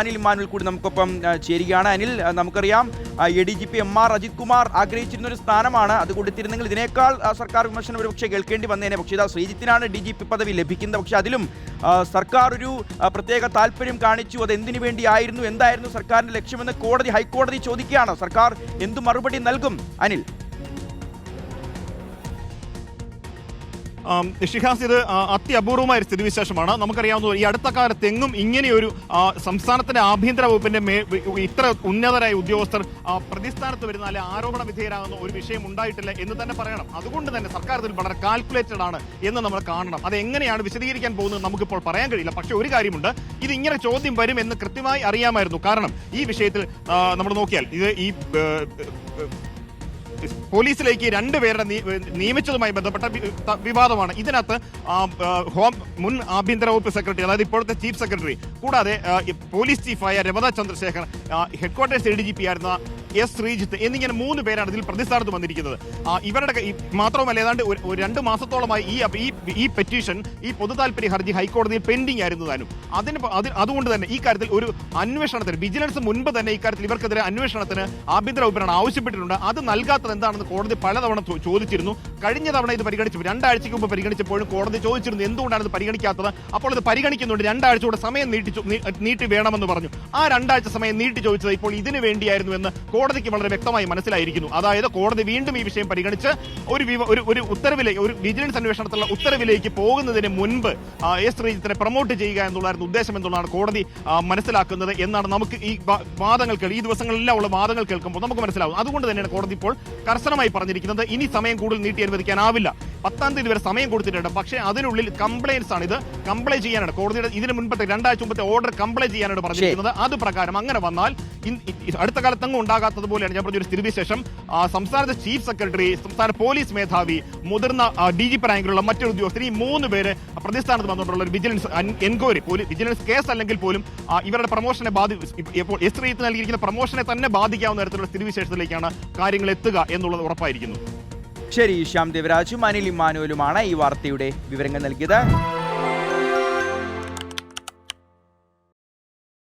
Anil Emmanuel കൂടി നമുക്കൊപ്പം ചേരുകയാണ്. അനിൽ, നമുക്കറിയാം ADGP MR അജിത് കുമാർ ആഗ്രഹിച്ചിരുന്ന ഒരു സ്ഥാനമാണ്. അത് കൊടുത്തിരുന്നെങ്കിൽ ഇതിനേക്കാൾ സർക്കാർ വിമർശനം ഒരുപക്ഷെ കേൾക്കേണ്ടി വന്നേനെ. പക്ഷേ ഇതാ ശ്രീജിത്തിനാണ് DGP പദവി ലഭിക്കുന്നത്. പക്ഷേ അതിലും സർക്കാർ ഒരു പ്രത്യേക താല്പര്യം കാണിച്ചു. അത് എന്തിനു വേണ്ടിയായിരുന്നു, എന്തായിരുന്നു സർക്കാരിന്റെ ലക്ഷ്യമെന്ന് ഹൈക്കോടതി ചോദിക്കുകയാണ്. സർക്കാർ എന്തു മറുപടി നൽകും അനിൽ? ഷിഹാസ്, ഇത് അത്യപൂർവമായ ഒരു സ്ഥിതിവിശേഷമാണ്. നമുക്കറിയാവുന്ന ഈ അടുത്ത കാലത്ത് എങ്ങും ഇങ്ങനെയൊരു സംസ്ഥാനത്തിന്റെ ആഭ്യന്തര വകുപ്പിന്റെ ഇത്ര ഉന്നതരായ ഉദ്യോഗസ്ഥർ പ്രതിസ്ഥാനത്ത് വരുന്ന അല്ലെ ആരോപണ വിധേയരാകുന്ന ഒരു വിഷയം ഉണ്ടായിട്ടില്ല എന്ന് തന്നെ പറയണം. അതുകൊണ്ട് തന്നെ സർക്കാർ ഇതിൽ വളരെ കാൽക്കുലേറ്റഡ് ആണ് എന്ന് നമ്മൾ കാണണം. അത് എങ്ങനെയാണ് വിശദീകരിക്കാൻ പോകുന്നത് നമുക്കിപ്പോൾ പറയാൻ കഴിയില്ല. പക്ഷേ ഒരു കാര്യമുണ്ട്, ഇത് ഇങ്ങനെ ചോദ്യം വരും എന്ന് കൃത്യമായി അറിയാമായിരുന്നു. കാരണം ഈ വിഷയത്തിൽ നമ്മൾ നോക്കിയാൽ ഇത് ഈ പോലീസിലേക്ക് രണ്ടുപേരുടെ നിയമിച്ചതുമായി ബന്ധപ്പെട്ട വിവാദമാണ്. ഇതിനകത്ത് മുൻ ആഭ്യന്തര വകുപ്പ് സെക്രട്ടറി, അതായത് ഇപ്പോഴത്തെ ചീഫ് സെക്രട്ടറി, കൂടാതെ പോലീസ് ചീഫായ രമത ചന്ദ്രശേഖർ, ഹെഡ്ക്വാർട്ടേഴ്സ് ADGP ആയിരുന്ന S ശ്രീജിത്ത് എന്നിങ്ങനെ 3 പേരാണ് ഇതിൽ പ്രതിസ്ഥാനത്ത് വന്നിരിക്കുന്നത്. ഇവരുടെ മാത്രവുമല്ല, ഏതാണ്ട് 2 മാസത്തോളമായി ഈ പെറ്റീഷൻ, ഈ പൊതു താല്പര്യ ഹർജി ഹൈക്കോടതിയിൽ പെൻഡിംഗ് ആയിരുന്നു താനും. അതുകൊണ്ട് തന്നെ ഈ കാര്യത്തിൽ ഒരു അന്വേഷണത്തിന് വിജിലൻസ് മുൻപ് തന്നെ ഇക്കാര്യത്തിൽ ഇവർക്കെതിരെ അന്വേഷണത്തിന് ആഭ്യന്തര വകുപ്പിനാണ് ആവശ്യപ്പെട്ടിട്ടുണ്ട്. അത് നൽകാത്തത് എന്താണെന്ന് കോടതി പലതവണ ചോദിച്ചിരുന്നു. കഴിഞ്ഞ തവണ ഇത് പരിഗണിച്ചു, 2 ആഴ്ചയ്ക്ക് മുമ്പ് പരിഗണിച്ചപ്പോഴും കോടതി ചോദിച്ചിരുന്നു എന്തുകൊണ്ടാണ് ഇത് പരിഗണിക്കാത്തത്. അപ്പോൾ ഇത് പരിഗണിക്കുന്നുണ്ട്, 2 ആഴ്ച കൂടെ സമയം നീട്ടി വേണമെന്ന് പറഞ്ഞു. ആ 2 ആഴ്ച സമയം നീട്ടി ചോദിച്ചത് ഇപ്പോൾ ഇതിനു വേണ്ടിയായിരുന്നു എന്ന് കോടതിക്ക് വളരെ വ്യക്തമായി മനസ്സിലായിരിക്കുന്നു. അതായത് കോടതി വീണ്ടും ഈ വിഷയം പരിഗണിച്ച് ഒരു ഉത്തരവിലേക്ക്, ഒരു വിജിലൻസ് അന്വേഷണത്തിലുള്ള ഉത്തരവിലേക്ക് പോകുന്നതിന് മുൻപ് S ശ്രീജിത്തിനെ പ്രൊമോട്ട് ചെയ്യുക എന്നുള്ളതായിരുന്നു ഉദ്ദേശം എന്നുള്ളതാണ് കോടതി മനസ്സിലാക്കുന്നത് എന്നാണ് നമുക്ക് ഈ വാദങ്ങൾ ഈ ദിവസങ്ങളിലെല്ലാം ഉള്ള വാദങ്ങൾ കേൾക്കുമ്പോൾ നമുക്ക് മനസ്സിലാവും. അതുകൊണ്ട് തന്നെയാണ് കോടതി ഇപ്പോൾ കർശനമായി പറഞ്ഞിരിക്കുന്നത് ഇനി സമയം കൂടുതൽ നീട്ടി അനുവദിക്കാനാവില്ല. 10-ാം തീയതി വരെ സമയം കൊടുത്തിട്ടുണ്ട്. പക്ഷേ അതിനുള്ളിൽ കംപ്ലൈൻസ് ആണ്, ഇത് കംപ്ലൈ ചെയ്യാനാണ് കോടതിയുടെ ഇതിന് മുൻപത്തെ 2 ആഴ്ച മുമ്പത്തെ ഓർഡർ കംപ്ലൈ ചെയ്യാനാണ് പറഞ്ഞിരിക്കുന്നത്. അത് പ്രകാരം അങ്ങനെ വന്നാൽ അടുത്ത കാലത്തൊന്നും ഉണ്ടാകാത്തതുപോലെയാണ് ഞാൻ പറഞ്ഞൊരു സ്ഥിതിവിശേഷം. സംസ്ഥാനത്തെ ചീഫ് സെക്രട്ടറി, സംസ്ഥാന പോലീസ് മേധാവി, മുതിർന്ന DGP റാങ്കിലുള്ള മറ്റൊരു ഉദ്യോഗസ്ഥർ, ഈ 3 പേര് പ്രതിസ്ഥാനത്ത് വന്നിട്ടുള്ള ഒരു വിജിലൻസ് എൻക്വയറി, വിജിലൻസ് കേസ് അല്ലെങ്കിൽ പോലും ഇവരുടെ പ്രൊമോഷനെ ഇപ്പോൾ S ശ്രീജിത്ത് നൽകിയിരിക്കുന്ന പ്രൊമോഷനെ തന്നെ ബാധിക്കാവുന്ന തരത്തിലുള്ള സ്ഥിതിവിശേഷത്തിലേക്കാണ് കാര്യങ്ങൾ എത്തുക എന്നുള്ളത് ഉറപ്പായിരിക്കുന്നു. ശരി, ശ്യാം ദേവരാജും അനിൽ ഇമ്മാനുവലുമാണ് ഈ വാർത്തയുടെ വിവരങ്ങൾ നൽകിയത്.